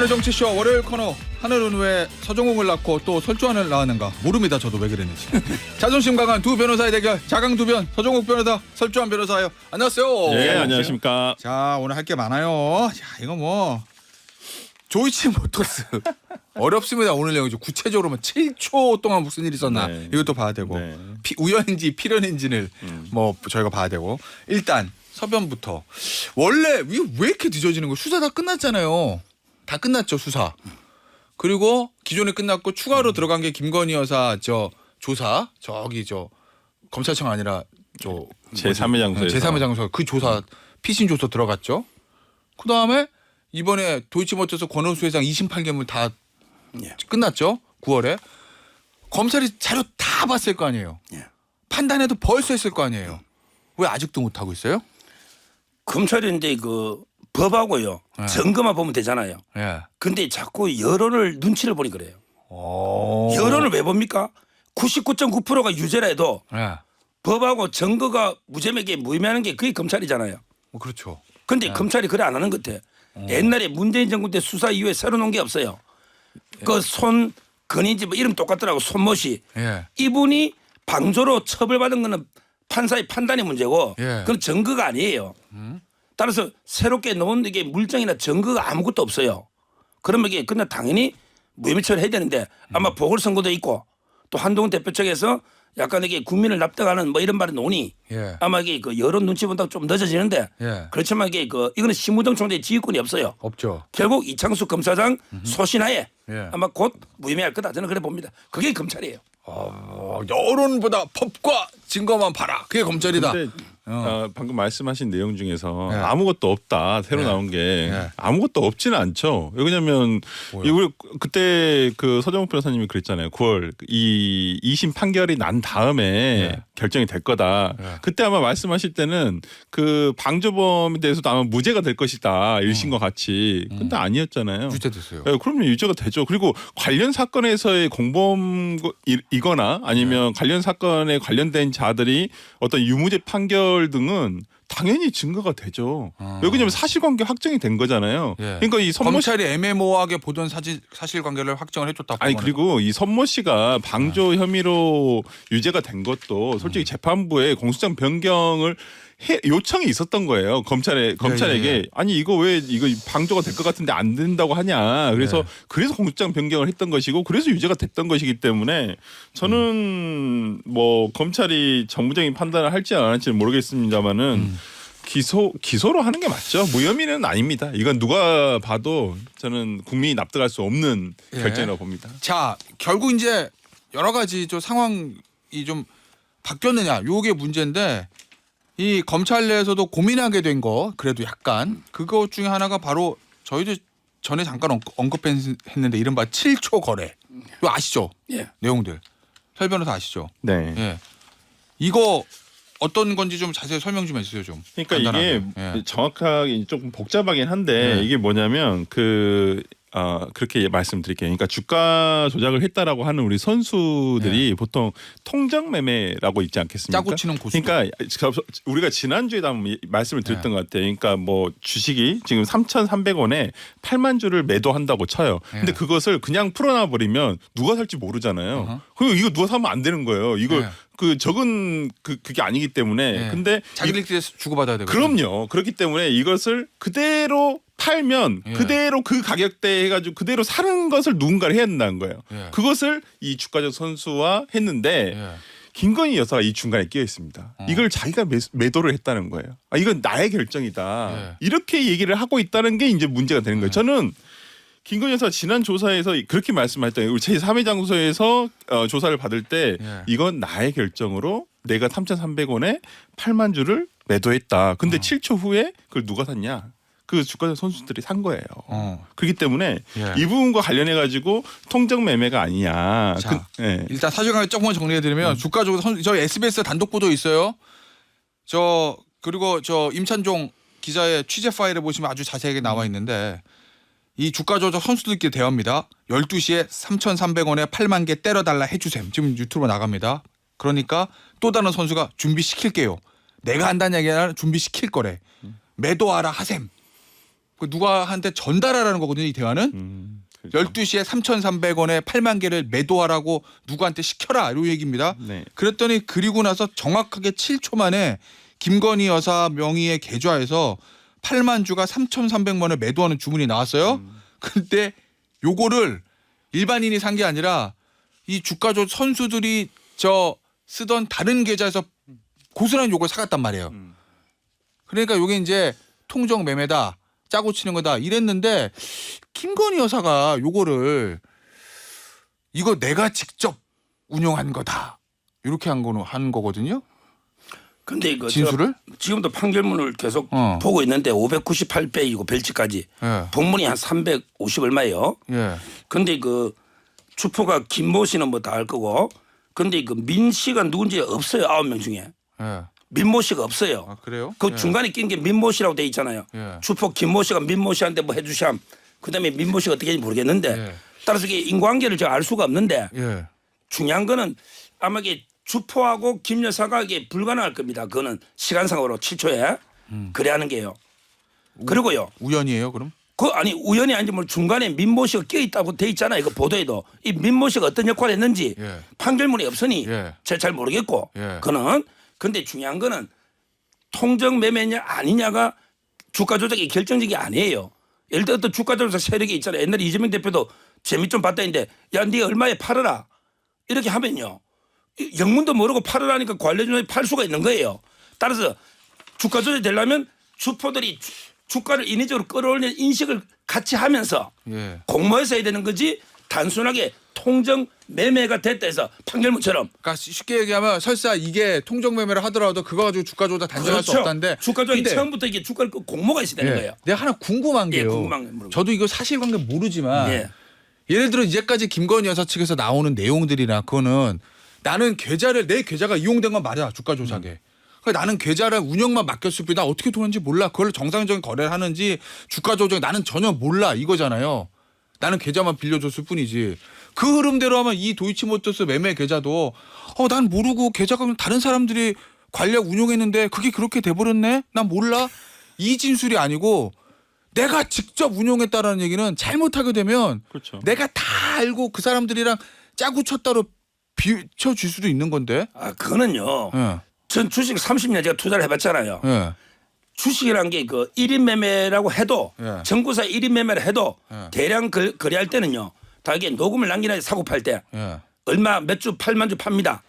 김현우 정치쇼 월요일 코너. 하늘은 왜 서정웅을 낳고 또 설주환을 낳았는가 모릅니다. 저도 왜 그랬는지. 자존심 강한 두 변호사의 대결. 자강두변 서정욱 변호사, 설주환 변호사요. 안녕하세요. 네, 안녕하십니까. 자, 오늘 할 게 많아요. 자, 이거 뭐 조이치 모터스 어렵습니다. 오늘 내용 구체적으로 7초 동안 무슨 일이 있었나 네. 이것도 봐야 되고 네. 우연인지 필연인지를 뭐 저희가 봐야 되고. 일단 서변부터. 원래 왜 이렇게 늦어지는 거예요? 수사 다 끝났잖아요. 다 끝났죠, 수사. 그리고 기존에 끝났고 추가로 들어간 게 김건희 여사 저 조사, 저기 저 검찰청 아니라 저 제3의 장소에서. 제3의 장소 그 조사 피신 조사 들어갔죠. 그 다음에 이번에 도이치모터스 권오수 회장 2심 판결문 다 끝났죠. 9월에 검찰이 자료 다 봤을 거 아니에요. 판단해도 벌써 했을 거 아니에요. 왜 아직도 못 하고 있어요? 검찰이 이제 그 법하고요 증거만 보면 되잖아요. 예. 근데 자꾸 여론을 눈치를 보니 그래요. 오. 여론을 왜 봅니까? 99.9%가 유죄라 해도 예. 법하고 증거가 무죄에게 무의미하는 게 그게 검찰이잖아요. 뭐 그렇죠. 근데 검찰이 그래 안 하는 것 같아. 옛날에 문재인 정부 때 수사 이후에 새로 놓은 게 없어요. 그 손건인지 뭐 이름 똑같더라고. 손모씨. 예. 이분이 방조로 처벌받은 거는 판사의 판단의 문제고 예. 그건 증거가 아니에요. 따라서 새롭게 놓은 이게 물증이나 증거가 아무것도 없어요. 그러면 이게 그냥 당연히 무혐의 처리해야 되는데 아마 보궐선거도 있고 또 한동훈 대표 측에서 약간 이게 국민을 납득하는 뭐 이런 말이 나오니 예. 아마 이게 그 여론 눈치 본다고 좀 늦어지는데 예. 그렇지만 이게 이거는 심우정 총재의 지휘권이 없어요. 없죠. 결국 이창수 검사장 소신하에 예. 아마 곧 무혐의할 거다 저는 그래 봅니다. 그게 검찰이에요. 여론보다 법과 증거만 봐라. 그게 검찰이다. 근데 방금 말씀하신 내용 중에서 예. 아무것도 없다. 새로 예. 나온 게 예. 아무것도 없지는 않죠. 왜냐하면 우리 그때 그 서정욱 변호사님이 그랬잖아요. 9월 이 2심 판결이 난 다음에 예. 결정이 될 거다. 예. 그때 아마 말씀하실 때는 그 방조범에 대해서도 아마 무죄가 될 것이다. 1심과 같이. 근데 아니었잖아요. 유죄됐어요. 예, 그러면 유죄가 되죠. 그리고 관련 사건에서의 공범이거나 아니면 관련 사건에 관련된 자들이 어떤 유무죄 판결 등은 당연히 증거가 되죠. 왜냐하면 사실관계 확정이 된 거잖아요. 예. 그러니까 이 선모 씨 검찰이 애매모호하게 보던 사실관계를 확정을 해줬다. 아니 그리고 이 선모 씨가 방조 혐의로 유죄가 된 것도 솔직히 재판부에 공소장 변경을 요청이 있었던 거예요. 검찰에게 예. 아니 이거 왜 이거 방조가 될 것 같은데 안 된다고 하냐. 그래서 예. 그래서 공소장 변경을 했던 것이고 그래서 유죄가 됐던 것이기 때문에 저는 뭐 검찰이 정무적인 판단을 할지 안 할지는 모르겠습니다만은 기소로 하는 게 맞죠. 무혐의는 아닙니다. 이건 누가 봐도 저는 국민이 납득할 수 없는 예. 결정이라고 봅니다. 자, 결국 이제 여러 가지 좀 상황이 좀 바뀌었느냐. 요게 문제인데 이 검찰 내에서도 고민하게 된 거 그래도 약간 그것 중에 하나가 바로 저희도 전에 잠깐 언급했는데 이른바 7초 거래. 이거 아시죠? 예. 내용들. 설 변호사 아시죠? 네. 예. 이거 어떤 건지 좀 자세히 설명 좀 해주세요 좀. 그러니까 간단하게. 이게 예. 정확하게 조금 복잡하긴 한데 네. 이게 뭐냐면 그렇게 말씀드릴게요. 그러니까 주가 조작을 했다라고 하는 우리 선수들이 보통 통정 매매라고 있지 않겠습니까? 짜고 치는 고수. 그러니까 우리가 지난주에도 한번 말씀을 드렸던 것 같아요. 그러니까 뭐 주식이 지금 3,300원에 8만 주를 매도한다고 쳐요. 근데 그것을 그냥 풀어놔 버리면 누가 살지 모르잖아요. 그리고 이거 누가 사면 안 되는 거예요. 이거 그 적은 그게 아니기 때문에. 근데 자기들끼리 주고받아야 되거든요. 그럼요. 그렇기 때문에 이것을 그대로 팔면 그대로 그 가격대에 해가지고 그대로 사는 것을 누군가를 해야 된다는 거예요. 그것을 이 주가적 선수와 했는데 김건희 여사가 이 중간에 끼어 있습니다. 이걸 자기가 매도를 했다는 거예요. 이건 나의 결정이다. 이렇게 얘기를 하고 있다는 게 이제 문제가 되는 거예요. 저는 김건희 여사 지난 조사에서 그렇게 말씀하셨던 우리 제3의 장소에서 조사를 받을 때 이건 나의 결정으로 내가 3,300원에 8만 주를 매도했다. 근데 7초 후에 그걸 누가 샀냐? 그 주가적 선수들이 산 거예요. 그렇기 때문에 이 부분과 관련해 가지고 통정 매매가 아니냐. 자, 일단 사실관계 조금만 정리해드리면 주가적으로 저희 SBS 단독 보도 있어요. 그리고 임찬종 기자의 취재 파일을 보시면 아주 자세하게 나와 있는데 이 주가 조작 선수들끼리 대화입니다. 12시에 3,300원에 8만 개 때려달라 해주셈. 지금 유튜브로 나갑니다. 그러니까 또 다른 선수가 준비시킬게요. 내가 한다는 얘기는 준비시킬 거래. 매도하라 하셈. 그 누가한테 전달하라는 거거든요. 이 대화는. 그렇죠. 12시에 3,300원에 8만 개를 매도하라고 누구한테 시켜라 이런 얘기입니다. 네. 그랬더니 그리고 나서 정확하게 7초 만에 김건희 여사 명의의 계좌에서 8만 주가 3,300만 원을 매도하는 주문이 나왔어요. 근데 요거를 일반인이 산 게 아니라 이 주가조 선수들이 저 쓰던 다른 계좌에서 고스란히 요걸 사갔단 말이에요. 그러니까 요게 이제 통정 매매다. 짜고 치는 거다 이랬는데 김건희 여사가 요거를 이거 내가 직접 운영한 거다 이렇게 한 거거든요. 근데 이거 진술을? 지금도 판결문을 계속 어. 보고 있는데 598페이지고 별지까지 예. 본문이 한 350 얼마예요. 예. 근데 그 주포가 김모 씨는 뭐 다 알 거고 근데 그 민 씨가 누군지 없어요. 9명 중에. 예. 민모 씨가 없어요. 아 그래요? 그 예. 중간에 낀 게 민모 씨라고 돼 있잖아요. 예. 주포 김모 씨가 민모 씨한테 뭐 해주샴. 그다음에 민모 씨가 어떻게 했는지 모르겠는데 예. 따라서 이게 인과관계를 제가 알 수가 없는데 예. 중요한 거는 아마 이게 주포하고 김 여사가 이게 불가능할 겁니다. 그거는 시간상으로 7초에 그래 하는 게요. 그리고요. 우연이에요 그럼? 그 아니 우연히 아닌지 뭐 중간에 민모 씨가 껴 있다고 돼 있잖아요. 이거 보도에도 이 민모 씨가 어떤 역할을 했는지 예. 판결문이 없으니 예. 제가 잘 모르겠고 예. 그는 근데 중요한 거는 통정 매매냐 아니냐가 주가 조작이 결정적이 아니에요. 예를 들어 어떤 주가 조작 세력이 있잖아요. 옛날에 이재명 대표도 재미 좀 봤다 했는데 야 네 얼마에 팔아라 이렇게 하면요. 영문도 모르고 팔으라니까 관례주에 팔 수가 있는 거예요. 따라서 주가 조작이 되려면 주포들이 주가를 인위적으로 끌어올리는 인식을 같이 하면서 예. 공모해서 해야 되는 거지 단순하게 통정 매매가 됐다 해서 판결문처럼 그러니까 쉽게 얘기하면 설사 이게 통정 매매를 하더라도 그거 가지고 주가 조작 단정할 수 없다는데 주가 조작이 근데 처음부터 이게 주가를 공모가 있어야 되는 예. 거예요. 내가 하나 궁금한 예, 게요. 궁금한 게 물어보세요. 저도 이거 사실관계 모르지만 예. 예를 들어 이제까지 김건희 여사 측에서 나오는 내용들이나 그거는 나는 내 계좌가 이용된 건 맞아 주가 조작에. 그러니까 나는 계좌를 운영만 맡겼을 뿐 나 어떻게 도는지 몰라. 그걸 정상적인 거래를 하는지 주가 조작 나는 전혀 몰라 이거잖아요. 나는 계좌만 빌려줬을 뿐이지. 그 흐름대로 하면 이 도이치모터스 매매 계좌도 난 모르고 계좌가 다른 사람들이 관리하고 운용했는데 그게 그렇게 돼버렸네. 난 몰라. 이 진술이 아니고 내가 직접 운용했다라는 얘기는 잘못하게 되면 그렇죠. 내가 다 알고 그 사람들이랑 짜고 쳤다로 비춰줄 수도 있는 건데. 아 그거는요. 예. 전 주식 30년 제가 투자를 해봤잖아요. 예. 주식이란 게 그 1인 매매라고 해도 예. 정부사 1인 매매를 해도 예. 대량 거래할 때는요. 다 이게 녹음을 남기나 사고 팔 때 예. 얼마 몇 주 8만 주 팝니다.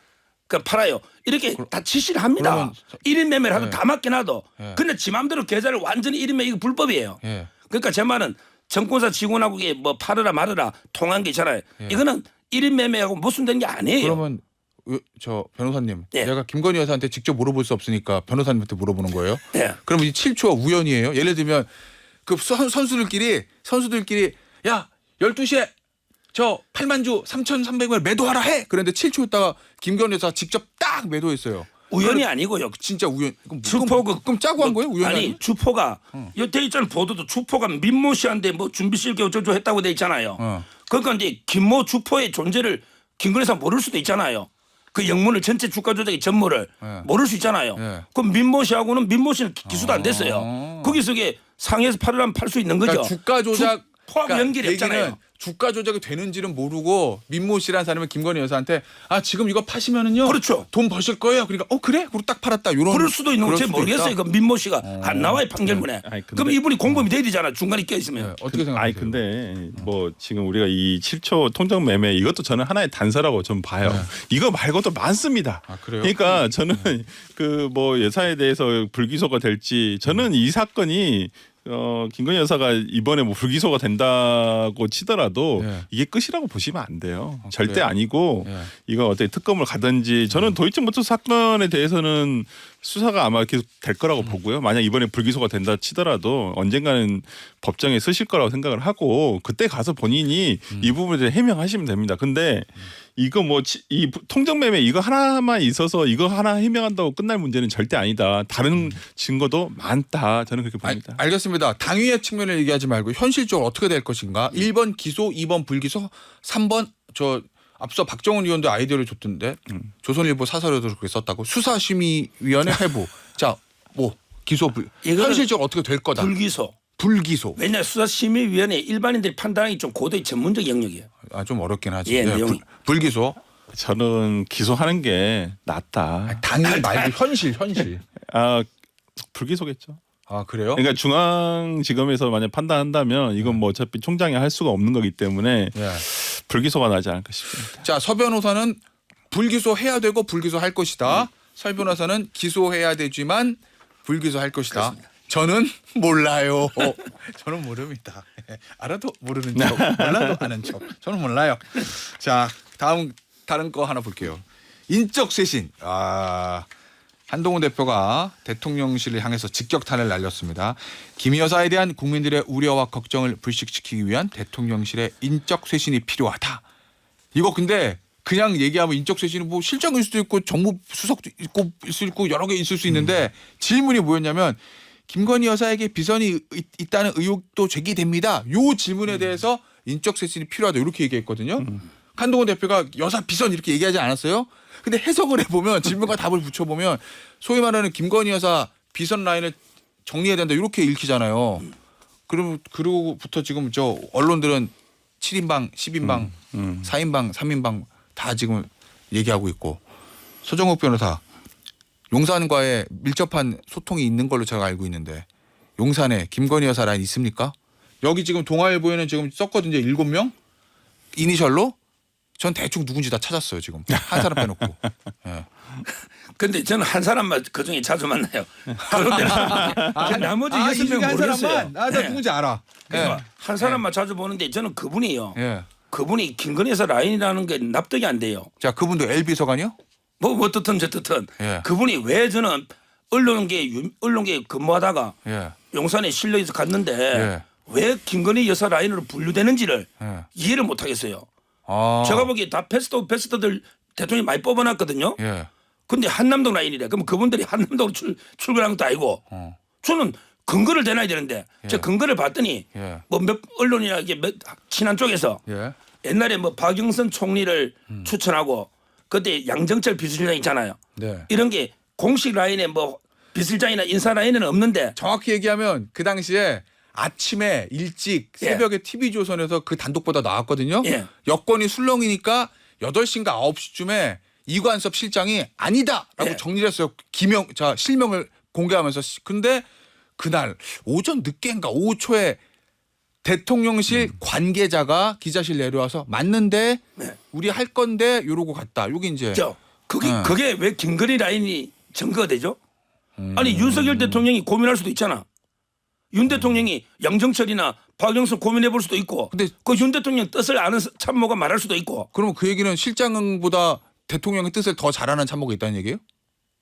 그 팔아요. 이렇게 다 지시를 합니다. 그러면 1인 매매를 하도 예. 다 맡겨놔도. 예. 근데 지 마음대로 계좌를 완전히 1인 매매 이거 불법이에요. 예. 그러니까 제 말은 정권사 직원하고 이게 뭐 팔으라 말으라 통한 게 있잖아요. 예. 이거는 1인 매매하고 무슨 게 아니에요. 그러면 저 변호사님, 예. 내가 김건희 여사한테 직접 물어볼 수 없으니까 변호사님한테 물어보는 거예요. 예. 그럼 이 7초가 우연이에요. 예를 들면 그 선수들끼리 야 12시에 저 8만 주 3,300원 매도하라 해. 그런데 7초 있다가 김건희 여사 직접 딱 매도했어요. 우연이 아니고요. 진짜 우연. 주포 그럼 짜고 한 거예요? 우연이 아니 아니고? 주포가 여태 있잖아요. 보도도 주포가 민모 씨한테 뭐 준비실 어쩌고 했다고 돼 있잖아요. 그러니까 이제 김모 주포의 존재를 김건희 여사 모를 수도 있잖아요. 그 영문을 전체 주가 조작의 전모를 예. 모를 수 있잖아요. 예. 그럼 민모 씨하고는 민모 씨는 기수도 안 됐어요. 거기서 이게 상해에서 팔으라면 팔 수 있는 거죠. 그러니까 주가 조작 주포하고 연결이 얘기는 없잖아요. 주가 조작이 되는지는 모르고 민모 씨라는 사람은 김건희 여사한테 지금 이거 파시면은요. 그렇죠. 돈 버실 거예요. 그러니까 그래? 그리고 딱 팔았다. 요런 그럴 수도 있는 그럴 건지 수도 모르겠어요. 있다. 그 민모 씨가 안 나와요 판결문에. 아니, 근데- 그럼 이분이 공범이 돼야 되잖아. 중간에 껴 있으면. 네, 어떻게 생각하세요? 아니 근데 뭐 지금 우리가 이 7초 통정 매매 이것도 저는 하나의 단서라고 좀 봐요. 이거 말고도 많습니다. 아, 그래요? 그러니까 저는 그 뭐 여사에 대해서 불기소가 될지 저는 이 사건이 김건희 여사가 이번에 뭐 불기소가 된다고 치더라도 예. 이게 끝이라고 보시면 안 돼요. 절대 그래요? 아니고 예. 이거 어떻게 특검을 가든지 저는 도이치모터스 사건에 대해서는 수사가 아마 계속 될 거라고 보고요. 만약 이번에 불기소가 된다 치더라도 언젠가는 법정에 쓰실 거라고 생각을 하고 그때 가서 본인이 이 부분에 대해 해명하시면 됩니다. 근데 이거 뭐 이 통정매매 이거 하나만 있어서 이거 하나 해명한다고 끝날 문제는 절대 아니다. 다른 증거도 많다. 저는 그렇게 봅니다. 알겠습니다. 당위의 측면을 얘기하지 말고 현실적으로 어떻게 될 것인가. 1번 기소, 2번 불기소, 3번 앞서 박정훈 의원도 아이디어를 줬던데 조선일보 사설에도 그렇게 썼다고. 수사심의위원회 회부. 자, 뭐 기소 이거는 현실적으로 어떻게 될 거다. 불기소. 불기소. 왜냐 수사심의위원회 일반인들이 판단하기 좀 고도의 전문적 영역이에요. 좀 어렵긴 하지. 예, 내용이. 불기소. 저는 기소하는 게 낫다. 당일 말고 현실. 불기소겠죠. 그래요? 그러니까 중앙지검에서 만약 판단한다면 이건 뭐 어차피 총장이 할 수가 없는 거기 때문에 불기소가 나지 않을까 싶습니다. 자, 서 변호사는 불기소해야 되고 불기소할 것이다. 서 변호사는 기소해야 되지만 불기소할 것이다. 그렇습니다. 저는 몰라요. 저는 모릅니다. 알아도 모르는 척, 몰라도 아는 척. 저는 몰라요. 자, 다른 거 하나 볼게요. 인적 쇄신. 한동훈 대표가 대통령실을 향해서 직격탄을 날렸습니다. 김 여사에 대한 국민들의 우려와 걱정을 불식시키기 위한 대통령실의 인적 쇄신이 필요하다. 이거 근데 그냥 얘기하면 인적 쇄신은 뭐 실장일 수도 있고 정무 수석도 있고 여러 개 있을 수 있는데 질문이 뭐였냐면 김건희 여사에게 비선이 있다는 의혹도 제기됩니다. 요 질문에 대해서 인적 쇄신이 필요하다 이렇게 얘기했거든요. 한동훈 대표가 여사 비선 이렇게 얘기하지 않았어요? 근데 해석을 해보면 질문과 답을 붙여보면 소위 말하는 김건희 여사 비선 라인을 정리해야 된다 이렇게 읽히잖아요. 그러고부터 지금 저 언론들은 7인방, 10인방, 4인방, 3인방 다 지금 얘기하고 있고 서정욱 변호사 용산과의 밀접한 소통이 있는 걸로 제가 알고 있는데 용산에 김건희 여사 라인 있습니까? 여기 지금 동아일보에는 지금 썼거든요. 7명 이니셜로. 전 대충 누군지 다 찾았어요 지금 한 사람 빼놓고. 예. 근데 저는 한 사람만 그 중에 자주 만나요. 그런데 나머지 6명 모르겠어요. 나 누군지 알아. 그러니까 예. 한 사람만 자주 보는데 저는 그분이요. 예. 그분이 김건희 여사 라인이라는 게 납득이 안 돼요. 자, 그분도 L 비서관이요? 뭐 어떻든 저떻든 예. 그분이 왜 저는 언론계 근무하다가 예. 용산에 실려서 갔는데 예. 왜 김건희 여사 라인으로 분류되는지를 예. 이해를 못 하겠어요. 아. 제가 보기에 다 베스트들 대통령이 많이 뽑아놨거든요. 예. 근데 한남동 라인이래. 그럼 그분들이 한남동으로 출근한 것도 아니고 저는 근거를 대놔야 되는데 제가 근거를 봤더니 예. 뭐 몇 언론이나 이게 친한 쪽에서 예. 옛날에 뭐 박영선 총리를 추천하고 그때 양정철 비서실장 있잖아요. 네. 이런 게 공식 라인에 뭐 비서실장이나 인사 라인에는 없는데 정확히 얘기하면 그 당시에 아침에 일찍 새벽에 TV조선에서 그 단독보다 나왔거든요. 예. 여권이 술렁이니까 8시인가 9시쯤에 이관섭 실장이 아니다라고 예. 정리를 했어요. 실명을 공개하면서. 근데 그날 오전 늦게인가 오후 초에 대통령실 관계자가 기자실 내려와서 맞는데 우리 할 건데 이러고 갔다. 여기 이제 그게 왜 김건희 라인이 증거가 되죠? 아니 윤석열 대통령이 고민할 수도 있잖아. 윤 대통령이 양정철이나 박영선 고민해 볼 수도 있고 근데 그 윤 대통령 뜻을 아는 참모가 말할 수도 있고 그러면 그 얘기는 실장보다 대통령의 뜻을 더 잘 아는 참모가 있다는 얘기예요?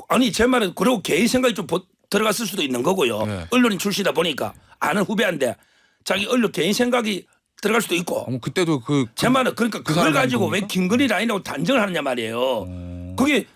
아니 제 말은 그리고 개인 생각이 좀 들어갔을 수도 있는 거고요. 네. 언론인 출신이다 보니까 아는 후배인데 자기 언론 개인 생각이 들어갈 수도 있고 그때도 제 말은 그러니까 그 그걸 사람이 가지고 아닌 왜 겁니까? 김건희 라인이라고 단정을 하느냐 말이에요. 그게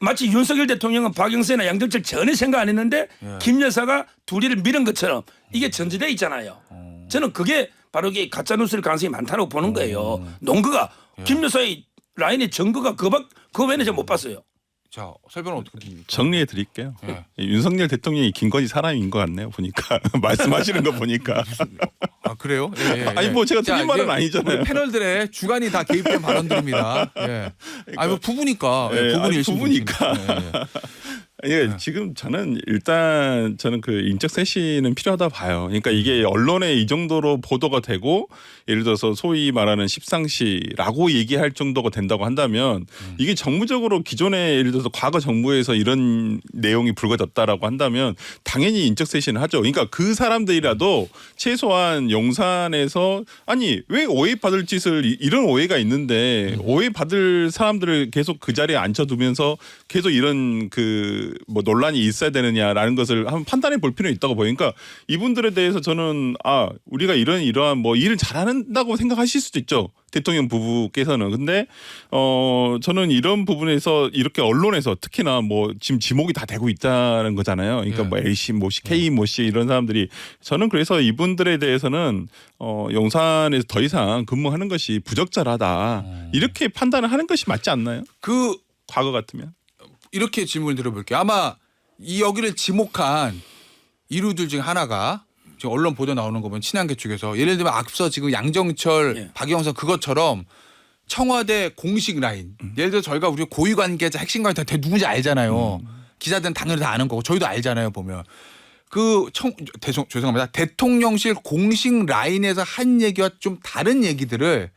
마치 윤석열 대통령은 박영선이나 양정철 전혀 생각 안 했는데 김 여사가 둘이를 밀은 것처럼 이게 전제돼 있잖아요. 저는 그게 바로 이게 가짜 뉴스일 가능성이 많다고 보는 거예요. 농구가 김 여사의 라인의 증거가 그거 외에는 제가 못 봤어요. 자, 설변은 어떻게 봅니까? 정리해 드릴게요. 예. 윤석열 대통령이 김건희 사람인 것 같네요. 보니까 말씀하시는 거 보니까. 그래요? 예. 아니 뭐 제가 틀린 자, 말은 이제 아니잖아요. 우리 패널들의 주관이 다 개입된 발언들입니다. 예. 아니 뭐 부부니까. 예, 부분이 아니, 부부니까. 예, 네. 지금 저는 그 인적 쇄신은 필요하다 봐요. 그러니까 이게 언론에 이 정도로 보도가 되고 예를 들어서 소위 말하는 십상시라고 얘기할 정도가 된다고 한다면 이게 정무적으로 기존에 예를 들어서 과거 정부에서 이런 내용이 불거졌다라고 한다면 당연히 인적 쇄신을 하죠. 그러니까 그 사람들이라도 최소한 용산에서 아니 왜 오해받을 짓을 이런 오해가 있는데 오해받을 사람들을 계속 그 자리에 앉혀두면서 계속 이런 그 뭐 논란이 있어야 되느냐라는 것을 한번 판단해 볼 필요는 있다고 보니까 이분들에 대해서 저는 우리가 이러한 뭐 일을 잘한다고 생각하실 수도 있죠. 대통령 부부께서는. 근데 저는 이런 부분에서 이렇게 언론에서 특히나 뭐 지금 지목이 다 되고 있다는 거잖아요. 그러니까 뭐 LC 모씨, K 모씨 이런 사람들이 저는 그래서 이분들에 대해서는 용산에서 더 이상 근무하는 것이 부적절하다. 이렇게 판단을 하는 것이 맞지 않나요? 그 과거 같으면. 이렇게 질문을 드려볼게요. 아마 여기를 지목한 이루들 중 하나가 지금 언론 보도 나오는 거 보면 친한계 쪽에서 예를 들면 앞서 지금 양정철, 예. 박영선 그것처럼 청와대 공식 라인 예를 들어 저희가 우리 고위 관계자 핵심 관계자 다 누군지 알잖아요. 기자들은 당연히 다 아는 거고 저희도 알잖아요 보면 죄송합니다 대통령실 공식 라인에서 한 얘기와 좀 다른 얘기들을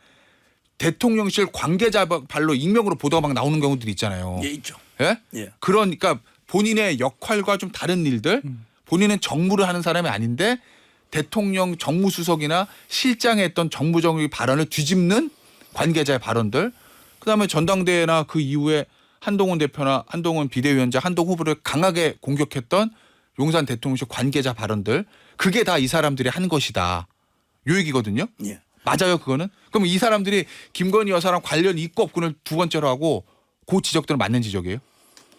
대통령실 관계자 발로 익명으로 보도가 막 나오는 경우들이 있잖아요. 예, 있죠. 예? 예. 그러니까 본인의 역할과 좀 다른 일들 본인은 정무를 하는 사람이 아닌데 대통령 정무수석이나 실장에 했던 정무적인 발언을 뒤집는 관계자의 발언들 그다음에 전당대회나 그 이후에 한동훈 대표나 한동훈 비대위원장 한동훈 후보를 강하게 공격했던 용산 대통령실 관계자 발언들 그게 다 이 사람들이 한 것이다. 요 얘기거든요. 예. 맞아요 그거는? 그럼 이 사람들이 김건희 여사랑 관련 있고 없고는 두 번째로 하고 그 지적들은 맞는 지적이에요?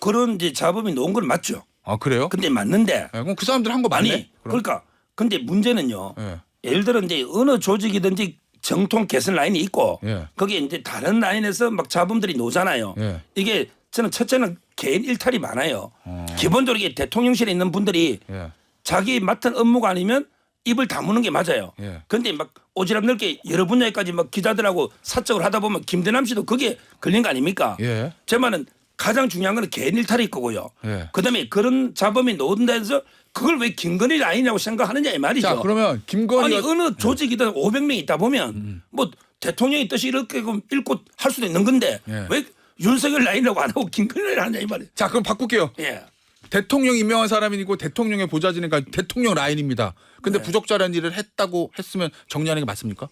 그런 이제 자범이 놓은 건 맞죠. 아 그래요? 근데 맞는데 네, 그럼 그 사람들 한 거 맞네? 아니 그럼? 그러니까 근데 문제는요. 예. 예를 들어 이제 어느 조직이든지 정통 개선 라인이 있고 예. 거기에 이제 다른 라인에서 막 자범들이 놓잖아요. 예. 이게 저는 첫째는 개인 일탈이 많아요. 기본적으로 이게 대통령실에 있는 분들이 예. 자기 맡은 업무가 아니면 입을 다무는 게 맞아요. 예. 그런데 막 오지랖 넓게 여러 분야까지 막 기자들하고 사적으로 하다 보면 김대남 씨도 그게 걸린 거 아닙니까? 예. 제 말은 가장 중요한 건 개인 일탈일 거고요. 예. 그다음에 그런 자범이 놓은다 해서 그걸 왜 김건희 라인이라고 생각하느냐 이 말이죠. 자 그러면 김건희 아니 어느 조직이든 500명 있다 보면 뭐 대통령의 뜻이 이렇게 읽고 할 수도 있는 건데 예. 왜 윤석열 라인이라고 안 하고 김건희 라인 하냐 이 말이에요. 자 그럼 바꿀게요. 예. 대통령 임명한 사람이고 대통령의 보좌진이니까 대통령 라인입니다. 근데 네. 부적절한 일을 했다고 했으면 정리하는 게 맞습니까?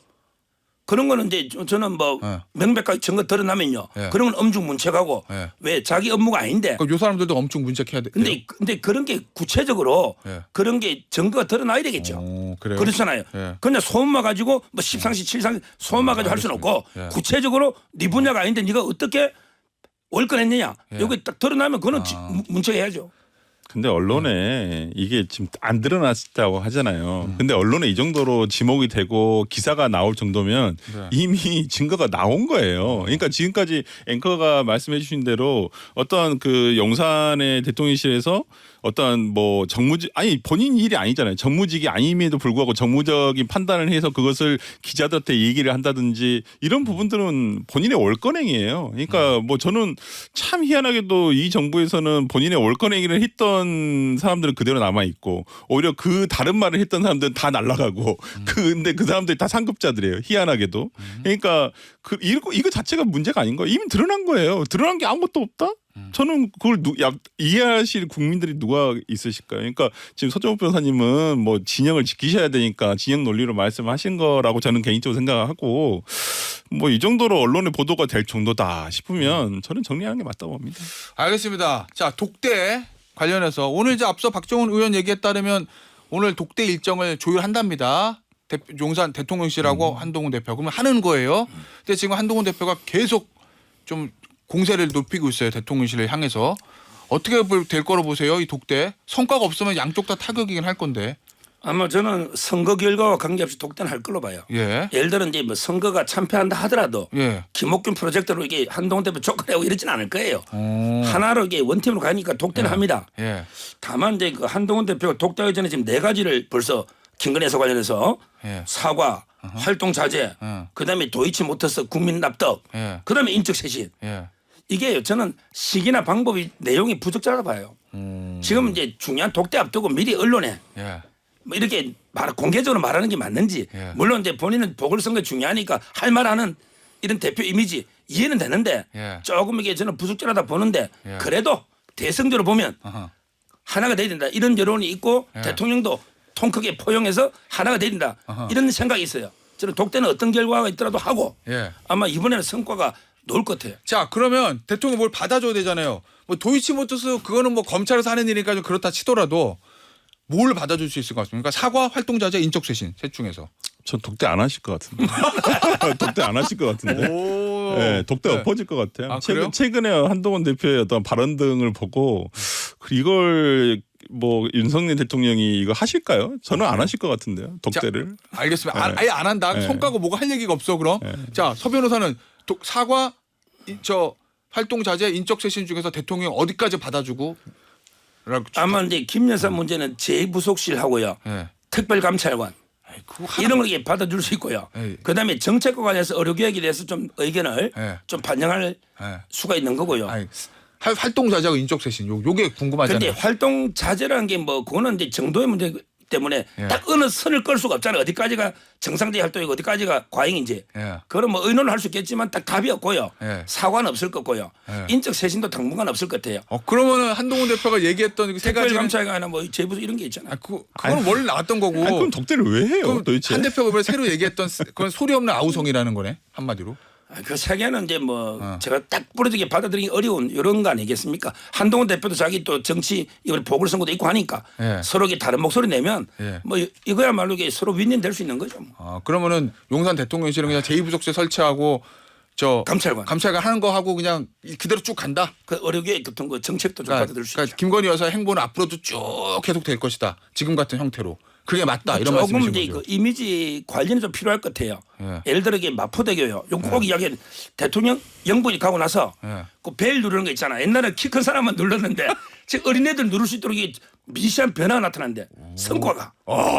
그런 거는 이제 저는 뭐 예. 명백하게 증거 드러나면요. 예. 그런 건 엄중 문책하고 예. 왜 자기 업무가 아닌데. 그럼 요 사람들도 엄청 문책해야 돼. 근데 그런 게 구체적으로 예. 그런 게 증거가 드러나야 되겠죠. 오, 그래요? 그렇잖아요. 예. 그냥 소문만 가지고 뭐 10상시 7상시 소문만 가지고 할 수는 없고 예. 구체적으로 네 분야가 아닌데 네가 어떻게 월권했느냐. 예. 여기 딱 드러나면 그거는 아. 문책해야죠. 근데 언론에 이게 지금 안 드러났다고 하잖아요. 근데 언론에 이 정도로 지목이 되고 기사가 나올 정도면 네. 이미 증거가 나온 거예요. 그러니까 지금까지 앵커가 말씀해 주신 대로 어떤 그 용산의 대통령실에서 어떤 뭐 정무직 아니 본인 일이 아니잖아요. 정무직이 아님에도 불구하고 정무적인 판단을 해서 그것을 기자들한테 얘기를 한다든지 이런 부분들은 본인의 월권행위예요. 그러니까 뭐 저는 참 희한하게도 이 정부에서는 본인의 월권행위를 했던 사람들은 그대로 남아 있고 오히려 그 다른 말을 했던 사람들은 다 날아가고 근데 그 사람들이 다 상급자들이에요. 희한하게도. 그러니까 이거 자체가 문제가 아닌 거예요. 이미 드러난 거예요. 드러난 게 아무것도 없다? 저는 그걸 이해하실 국민들이 누가 있으실까요? 그러니까 지금 서정욱 변호사님은 뭐 진영을 지키셔야 되니까 진영 논리로 말씀하신 거라고 저는 개인적으로 생각하고 뭐 이 정도로 언론의 보도가 될 정도다 싶으면 저는 정리하는 게 맞다고 봅니다. 알겠습니다. 자 독대 관련해서 오늘 이제 앞서 박정훈 의원 얘기에 따르면 오늘 독대 일정을 조율한답니다. 용산 대통령실하고 한동훈 대표. 그러면 하는 거예요. 근데 지금 한동훈 대표가 계속 좀 공세를 높이고 있어요. 대통령실을 향해서. 어떻게 될 거로 보세요? 이 독대. 성과가 없으면 양쪽 다 타격이긴 할 건데. 아마 저는 선거 결과와 관계없이 독대는 할 걸로 봐요. 예. 예를 들어 이제 뭐 선거가 참패한다 하더라도 예. 김옥균 프로젝트로 이게 한동훈 대표 촉구하고 이러지는 않을 거예요. 오. 하나로 이게 원팀으로 가니까 독대는 합니다. 예. 다만 이제 그 한동훈 대표가 독대하기 전에 지금 4가지를 벌써 김건희 여사 관련해서 예. 사과, 활동 자제, 그다음에 도이치모터스 국민 납득, 예. 그다음에 인적 쇄신. 예. 이게 저는 시기나 방법이 내용이 부적절하다 봐요. 지금 이제 중요한 독대 앞두고 미리 언론에 예. 뭐 이렇게 공개적으로 말하는 게 맞는지 예. 물론 이제 본인은 보궐선거 중요하니까 할 말하는 이런 대표 이미지 이해는 되는데 예. 조금 이게 저는 부적절하다 보는데 예. 그래도 대승적으로 보면 어허. 하나가 돼야 된다 이런 여론이 있고 예. 대통령도 통 크게 포용해서 하나가 돼야 된다 어허. 이런 생각이 있어요. 저는 독대는 어떤 결과가 있더라도 하고 예. 아마 이번에는 성과가 나올 것 같아요. 자 그러면 대통령 뭘 받아줘야 되잖아요. 뭐 도이치모터스 그거는 뭐 검찰에서 하는 일이니까 좀 그렇다 치더라도 뭘 받아줄 수 있을 것 같습니까? 사과, 활동자재, 인적쇄신 셋 중에서. 전 독대 안 하실 것 같은데. 독대 안 하실 것 같은데. 오. 네, 독대 네. 엎어질 것 같아요. 아, 그래요? 최근에 한동훈 대표의 어떤 발언 등을 보고 이걸 뭐 윤석열 대통령이 이거 하실까요? 저는 안 하실 것 같은데요. 독대를. 알겠습니다. 네. 아예 안 한다. 네. 성과가 뭐가 할 얘기가 없어 그럼. 자, 서 변호사는 사과, 활동자재, 인적쇄신 중에서 대통령 어디까지 받아주고? 아마 이제 김 여사 문제는 제 부속실하고요. 예. 특별감찰관 이런 걸 이게 받아줄 수 있고요. 에이. 그다음에 정책과 관해서 의료개혁에 대해서 좀 의견을 예. 좀 반영할 예. 수가 있는 거고요. 아니, 활동 자제하고 인적 쇄신 요게 궁금하잖아요. 그런데 활동 자제라는 게 뭐 그거는 이제 정도의 문제 때문에 예. 딱 어느 선을 끌 수가 없잖아요. 어디까지가 정상적인 활동이고 어디까지가 과잉인지. 예. 그건 뭐 의논을 할 수 있겠지만 딱 답이 없고요. 예. 사과는 없을 거고요. 예. 인적 쇄신도 당분간 없을 것 같아요. 그러면은 한동훈 대표가 얘기했던 그 세 가지는 특별감찰관이나 뭐 재부서 이런 게 있잖아요. 그거는 원래 나왔던 거고. 아니, 그럼 덕대를 왜 해요? 그럼 도대체. 한 대표가 왜 새로 얘기했던 그건 소리 없는 아우성이라는 거네 한마디로. 그 세계는 이제 뭐 제가 딱 부러지게 받아들이기 어려운 이런 거 아니겠습니까? 한동훈 대표도 자기 또 정치 이걸 보궐선거도 있고 하니까 예. 서로 이게 다른 목소리 내면 예. 뭐 이거야말로 이게 서로 윈윈 될 수 있는 거죠. 뭐. 그러면은 용산 대통령실은 그냥 제2부속실 설치하고 저 감찰관 하는 거 하고 그냥 그대로 쭉 간다. 그 의료계획 같은 거 정책도 좀 받아들일 수 있죠. 김건희 여사 행보는 앞으로도 쭉 계속 될 것이다. 지금 같은 형태로. 그게 맞다. 이런 조금 말씀이신 이제 거죠. 그 이미지 관리는 좀 필요할 것 같아요. 예. 예를 들어 이게 마포대교요. 요 꼭 이야기해. 대통령 영분이 가고 나서 예. 그 벨 누르는 거 있잖아. 옛날에 키 큰 사람만 눌렀는데 지금 어린애들 누를 수 있도록 이게 미시한 변화가 나타난대. 성과가.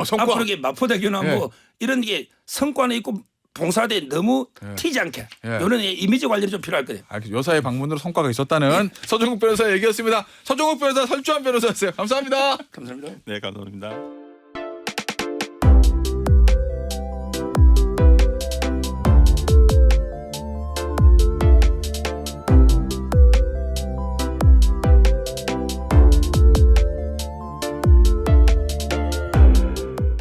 성과. 앞으로 이게 마포대교나 예. 뭐 이런 게 성과는 있고 봉사대 너무 튀지 않게 예. 이런 이미지 관리는 좀 필요할 거예요. 여사의 방문으로 성과가 있었다는 서종국 변호사의 얘기였습니다. 서종국 변호사 설주한 변호사였어요. 감사합니다. 감사합니다. 네, 감사합니다.